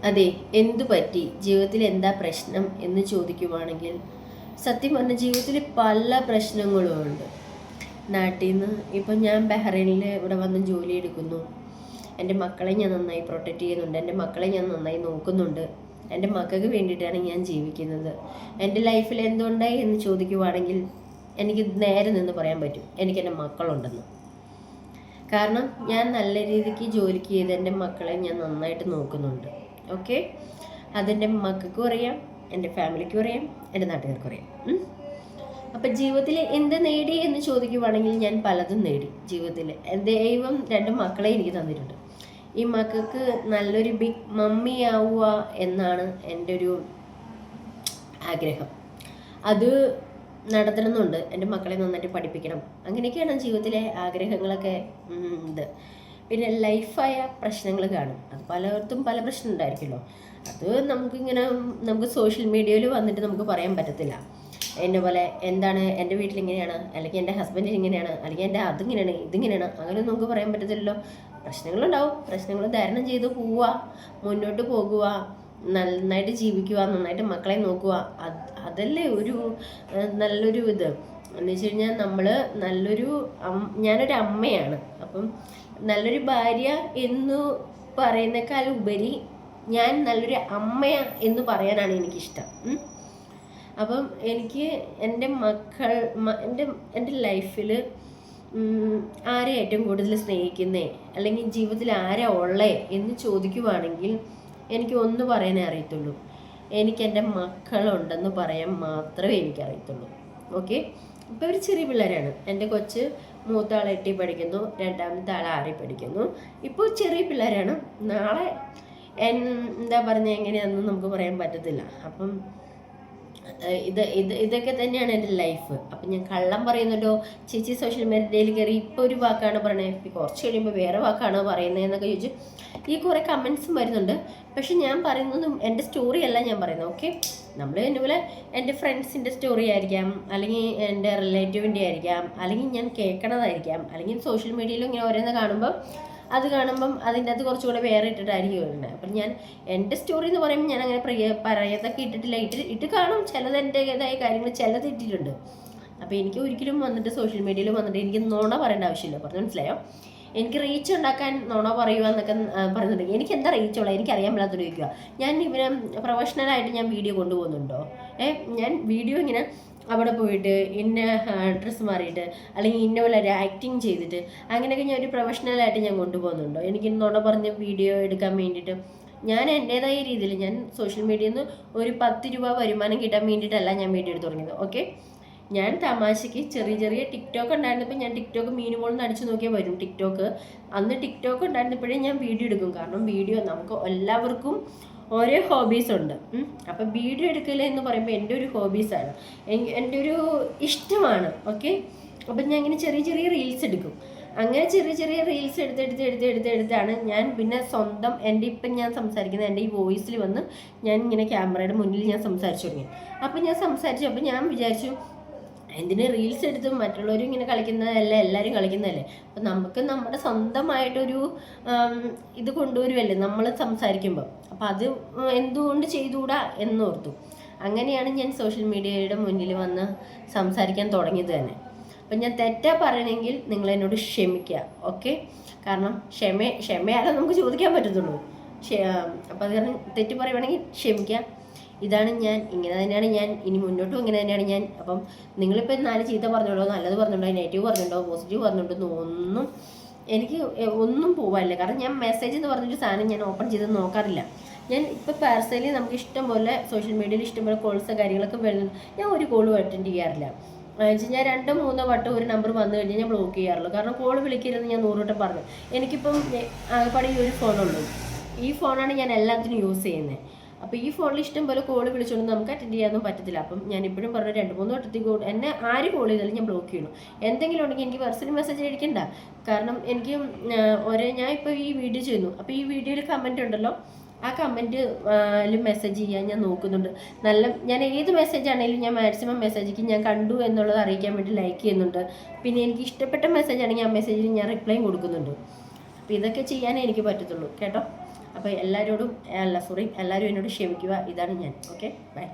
അതെ, എന്തു പറ്റി, ജീവിതത്തിൽ എന്താ പ്രശ്നം എന്ന് ചോദിക്കുവാണെങ്കിൽ സത്യം പറഞ്ഞ ജീവിതത്തിൽ പല പ്രശ്നങ്ങളും ഉണ്ട്. നാട്ടിൽ നിന്ന് ഇപ്പം ഞാൻ ബഹ്റൈനിൽ ഇവിടെ വന്ന് ജോലി എടുക്കുന്നു. എൻ്റെ മക്കളെ ഞാൻ നന്നായി പ്രൊട്ടക്റ്റ് ചെയ്യുന്നുണ്ട്, എൻ്റെ മക്കളെ ഞാൻ നന്നായി നോക്കുന്നുണ്ട്. എൻ്റെ മക്കൾക്ക് വേണ്ടിയിട്ടാണ് ഞാൻ ജീവിക്കുന്നത്. എൻ്റെ ലൈഫിൽ എന്തുണ്ടായി എന്ന് ചോദിക്കുവാണെങ്കിൽ എനിക്ക് നേരെ നിന്ന് പറയാൻ പറ്റും, എനിക്ക് എൻ്റെ മക്കളുണ്ടെന്ന്. കാരണം ഞാൻ നല്ല രീതിക്ക് ജോലിക്ക് ചെയ്ത് എൻ്റെ മക്കളെ ഞാൻ നന്നായിട്ട് നോക്കുന്നുണ്ട്. ഓക്കെ, അതെൻ്റെ മക്കൾക്കും അറിയാം, എൻ്റെ ഫാമിലിക്കും അറിയാം, എൻ്റെ നാട്ടുകാർക്കും അറിയാം. അപ്പം ജീവിതത്തിൽ എന്ത് നേടി എന്ന് ചോദിക്കുവാണെങ്കിൽ ഞാൻ പലതും നേടി. ജീവിതത്തിൽ ദൈവം രണ്ട് മക്കളെ എനിക്ക് തന്നിട്ടുണ്ട്. ഈ മക്കൾക്ക് നല്ലൊരു ബിഗ് മമ്മി ആവുക എന്നാണ് എൻ്റെ ഒരു ആഗ്രഹം. അത് നടത്തണമെന്നുണ്ട്. എൻ്റെ മക്കളെ നന്നായിട്ട് പഠിപ്പിക്കണം. അങ്ങനെയൊക്കെയാണ് ജീവിതത്തിലെ ആഗ്രഹങ്ങളൊക്കെ. ഇത് പിന്നെ ലൈഫായ പ്രശ്നങ്ങൾ കാണും. അത് പലയിടത്തും പല പ്രശ്നം ഉണ്ടായിരിക്കുമല്ലോ. അത് നമുക്ക് സോഷ്യൽ മീഡിയയിൽ വന്നിട്ട് നമുക്ക് പറയാൻ പറ്റത്തില്ല. എന്നെ പോലെ എന്താണ് എൻ്റെ വീട്ടിൽ ഇങ്ങനെയാണ്, അല്ലെങ്കിൽ എൻ്റെ ഹസ്ബൻഡ് ഇങ്ങനെയാണ്, അല്ലെങ്കിൽ എൻ്റെ അതിങ്ങനെയാണ് ഇതിങ്ങനെയാണ്, അങ്ങനെ നമുക്ക് പറയാൻ പറ്റത്തില്ലല്ലോ. പ്രശ്നങ്ങളുണ്ടാവും. പ്രശ്നങ്ങൾ തരണം ചെയ്ത് പോവുക, മുന്നോട്ട് പോകുക, നന്നായിട്ട് ജീവിക്കുക, നന്നായിട്ട് മക്കളെ നോക്കുക. അതല്ലേ ഒരു നല്ലൊരു ഇത് എന്ന് വെച്ച് കഴിഞ്ഞാൽ ഞാനൊരു അമ്മയാണ്. അപ്പം നല്ലൊരു ഭാര്യ എന്ന് പറയുന്നേക്കാൾ ഉപരി ഞാൻ നല്ലൊരു അമ്മ എന്ന് പറയാനാണ് എനിക്കിഷ്ടം. അപ്പം എനിക്ക് എൻ്റെ മക്കൾ എൻ്റെ ലൈഫിൽ ആരെ ഏറ്റവും കൂടുതൽ സ്നേഹിക്കുന്നേ, അല്ലെങ്കിൽ ജീവിതത്തിൽ ആരാ ഉള്ളേ എന്ന് ചോദിക്കുവാണെങ്കിൽ എനിക്ക് ഒന്ന് പറയാനേ അറിയത്തുള്ളൂ. എനിക്ക് എൻ്റെ മക്കളുണ്ടെന്ന് പറയാൻ മാത്രമേ എനിക്കറിയത്തുള്ളൂ. ഓക്കെ, ഇപ്പോൾ ഇവർ ചെറിയ പിള്ളേരാണ്. എൻ്റെ കൊച്ച് മൂത്ത ആൾ 8 പഠിക്കുന്നു, രണ്ടാമത്തെ ആൾ 6 പഠിക്കുന്നു. ഇപ്പോൾ ചെറിയ പിള്ളേരാണ്. നാളെ എന്താ പറഞ്ഞ എങ്ങനെയാണെന്ന് നമുക്ക് പറയാൻ പറ്റത്തില്ല. അപ്പം ഇതൊക്കെ തന്നെയാണ് എൻ്റെ ലൈഫ്. അപ്പം ഞാൻ കള്ളം പറയുന്നുണ്ടോ ചേച്ചി സോഷ്യൽ മീഡിയയിൽ കയറി ഇപ്പോൾ ഒരു വാക്കാണ് പറയണത്, കുറച്ച് കഴിയുമ്പോൾ വേറെ വാക്കാണോ പറയുന്നതെന്നൊക്കെ ചോദിച്ചു ഈ കുറേ കമൻസും വരുന്നുണ്ട്. പക്ഷെ ഞാൻ പറയുന്നതും എൻ്റെ സ്റ്റോറി അല്ല ഞാൻ പറയുന്നത്. ഓക്കെ, നമ്മൾ ഇതുപോലെ എൻ്റെ ഫ്രണ്ട്സിൻ്റെ സ്റ്റോറി ആയിരിക്കാം, അല്ലെങ്കിൽ എൻ്റെ റിലേറ്റീവിൻ്റെ ആയിരിക്കാം, അല്ലെങ്കിൽ ഞാൻ കേൾക്കണതായിരിക്കാം, അല്ലെങ്കിൽ സോഷ്യൽ മീഡിയയിലും ഇങ്ങനെ ഓരോന്ന് കാണുമ്പം അതിൻ്റെ അത് കുറച്ചുകൂടെ വേറെ ഇട്ടിട്ടായിരിക്കും വരുന്നത്. അപ്പം ഞാൻ എൻ്റെ സ്റ്റോറി എന്ന് പറയുമ്പോൾ ഞാൻ അങ്ങനെ പറയത്തൊക്കെ ഇട്ടിട്ടില്ല. ഇട്ട് കാണും, ചിലത് എൻ്റെതായ കാര്യങ്ങൾ ചിലത് ഇട്ടിട്ടുണ്ട്. അപ്പോൾ എനിക്ക് ഒരിക്കലും വന്നിട്ട് സോഷ്യൽ മീഡിയയിൽ വന്നിട്ട് എനിക്ക് നുണ പറയേണ്ട ആവശ്യമില്ല. പറഞ്ഞു മനസ്സിലായോ? എനിക്ക് റീച്ച് ഉണ്ടാക്കാൻ നുണ പറയുക എന്നൊക്കെ പറയുന്നുണ്ടെങ്കിൽ എനിക്ക് എന്താ റീച്ചുള്ള എനിക്കറിയാൻ മേലാത്തൊരു ചോദിക്കുക. ഞാൻ ഇവരെ പ്രൊഫഷണലായിട്ട് ഞാൻ വീഡിയോ കൊണ്ടുപോകുന്നുണ്ടോ? ഞാൻ വീഡിയോ ഇങ്ങനെ അവിടെ പോയിട്ട് ഇന്ന ഡ്രസ്സ് മാറിയിട്ട് അല്ലെങ്കിൽ ഇന്ന പോലെ ഒരു ആക്ടിങ് ചെയ്തിട്ട് അങ്ങനെയൊക്കെ ഞാൻ ഒരു പ്രൊഫഷണലായിട്ട് ഞാൻ കൊണ്ടുപോകുന്നുണ്ടോ? എനിക്ക് നുണ പറഞ്ഞ് വീഡിയോ എടുക്കാൻ വേണ്ടിയിട്ട് ഞാൻ എൻ്റേതായ രീതിയിൽ ഞാൻ സോഷ്യൽ മീഡിയയിൽ നിന്ന് ഒരു 10 രൂപ വരുമാനം കിട്ടാൻ വേണ്ടിയിട്ടല്ല ഞാൻ വീഡിയോ എടുത്ത് തുടങ്ങിയത്. ഓക്കെ, ഞാൻ തമാശയ്ക്ക് ചെറിയ ടിക്ടോക്ക് ഉണ്ടായിരുന്നപ്പോൾ ഞാൻ ടിക്ടോക്ക് മീനുമോളെന്ന് അടിച്ചു നോക്കിയാൽ വരും ടിക്ടോക്ക്. അന്ന് ടിക്ടോക്ക് ഉണ്ടായിരുന്നപ്പോഴേ ഞാൻ വീഡിയോ എടുക്കും. കാരണം വീഡിയോ നമുക്ക് എല്ലാവർക്കും ഓരോ ഹോബീസ് ഉണ്ട്. അപ്പം വീഡിയോ എടുക്കൽ എന്ന് പറയുമ്പോൾ എൻ്റെ ഒരു ഹോബീസാണ്, എൻ്റെ ഒരു ഇഷ്ടമാണ്. ഓക്കെ, അപ്പം ഞാൻ ഇങ്ങനെ ചെറിയ റീൽസ് എടുക്കും. അങ്ങനെ ചെറിയ റീൽസ് എടുത്താണ് ഞാൻ പിന്നെ സ്വന്തം ഇപ്പം ഞാൻ സംസാരിക്കുന്നത് എൻ്റെ ഈ വോയിസിൽ വന്ന് ഞാൻ ഇങ്ങനെ ക്യാമറയുടെ മുന്നിൽ ഞാൻ സംസാരിച്ചു തുടങ്ങി. അപ്പം ഞാൻ വിചാരിച്ചു എന്തിന് റീൽസ് എടുത്തും മറ്റുള്ളവരും ഇങ്ങനെ കളിക്കുന്നതല്ല, എല്ലാവരും കളിക്കുന്നതല്ലേ, അപ്പം നമുക്ക് നമ്മുടെ സ്വന്തമായിട്ടൊരു ഇത് കൊണ്ടുവരുമല്ലേ നമ്മൾ സംസാരിക്കുമ്പോൾ. അപ്പം അത് എന്തുകൊണ്ട് ചെയ്തുകൂടാ എന്നോർത്തു. അങ്ങനെയാണ് ഞാൻ സോഷ്യൽ മീഡിയയുടെ മുന്നിൽ വന്ന് സംസാരിക്കാൻ തുടങ്ങിയത് തന്നെ. അപ്പം ഞാൻ തെറ്റാ പറയണമെങ്കിൽ നിങ്ങൾ എന്നോട് ക്ഷമിക്കുക. ഓക്കെ, കാരണം ക്ഷമയാലോ നമുക്ക് ചോദിക്കാൻ പറ്റത്തുള്ളൂ. അപ്പം അത് കാരണം തെറ്റ് പറയുവാണെങ്കിൽ ക്ഷമിക്കുക. ഇതാണ് ഞാൻ, ഇങ്ങനെ തന്നെയാണ് ഞാൻ, ഇനി മുന്നോട്ടും ഇങ്ങനെ തന്നെയാണ് ഞാൻ. അപ്പം നിങ്ങളിപ്പോൾ 4 ചീത്ത പറഞ്ഞോളൂ, നല്ലത് പറഞ്ഞുണ്ടോ, നെഗറ്റീവ് പറഞ്ഞുണ്ടോ, പോസിറ്റീവ് പറഞ്ഞുണ്ടോ എനിക്ക് ഒന്നും പോകാനില്ല. കാരണം ഞാൻ മെസ്സേജ് എന്ന് പറഞ്ഞൊരു സാധനം ഞാൻ ഓപ്പൺ ചെയ്ത് നോക്കാറില്ല. ഞാൻ ഇപ്പോൾ പേഴ്സണലി നമുക്ക് ഇഷ്ടം പോലെ സോഷ്യൽ മീഡിയയിൽ ഇഷ്ടംപോലെ കോൾസ് കാര്യങ്ങളൊക്കെ വരുന്നുണ്ട്. ഞാൻ ഒരു കോൾ അറ്റൻഡ് ചെയ്യാറില്ല. ഞാൻ 2-3 വട്ടം ഒരു നമ്പർ വന്നു കഴിഞ്ഞാൽ ഞാൻ ബ്ലോക്ക് ചെയ്യാറുള്ളൂ. കാരണം കോൾ വിളിക്കരുതെന്ന് ഞാൻ 100 വട്ടം പറഞ്ഞു. എനിക്കിപ്പം ആകെപ്പാടെ ഈ ഒരു ഫോണുള്ളൂ. ഈ ഫോണാണ് ഞാൻ എല്ലാത്തിനും യൂസ് ചെയ്യുന്നത്. അപ്പോൾ ഈ ഫോണിൽ ഇഷ്ടം പോലെ കോൾ വിളിച്ചുകൊണ്ട് നമുക്ക് അറ്റൻഡ് ചെയ്യാനൊന്നും പറ്റത്തില്ല. അപ്പം ഞാൻ ഇപ്പോഴും പറഞ്ഞു 2-3 വട്ടത്തിൽ എന്നെ ആര് കോൾ ചെയ്താലും ഞാൻ ബ്ലോക്ക് ചെയ്യണം. എന്തെങ്കിലും ഉണ്ടെങ്കിൽ എനിക്ക് പേഴ്സണൽ മെസ്സേജ് അടിക്കണ്ട. കാരണം എനിക്ക് ഞാൻ ഇപ്പോൾ ഈ വീഡിയോ ചെയ്യുന്നു. അപ്പോൾ ഈ വീഡിയോയിൽ കമൻറ്റ് ഉണ്ടല്ലോ, ആ കമൻറ്റിൽ മെസ്സേജ് ചെയ്യാൻ ഞാൻ നോക്കുന്നുണ്ട്. ഞാൻ ഏത് മെസ്സേജ് ആണെങ്കിലും ഞാൻ മാക്സിമം മെസ്സേജിക്ക് ഞാൻ കണ്ടു എന്നുള്ളത് അറിയിക്കാൻ വേണ്ടി ലൈക്ക് ചെയ്യുന്നുണ്ട്. പിന്നെ എനിക്ക് ഇഷ്ടപ്പെട്ട മെസ്സേജ് ആണെങ്കിൽ ആ മെസ്സേജിന് ഞാൻ റിപ്ലൈയും കൊടുക്കുന്നുണ്ട്. അപ്പോൾ ഇതൊക്കെ ചെയ്യാനേ എനിക്ക് പറ്റത്തുള്ളൂ കേട്ടോ. അപ്പോൾ എല്ലാവരോടും എല്ലാവരും എന്നോട് ക്ഷമിക്കുക. ഇതാണ് ഞാൻ. Okay, by.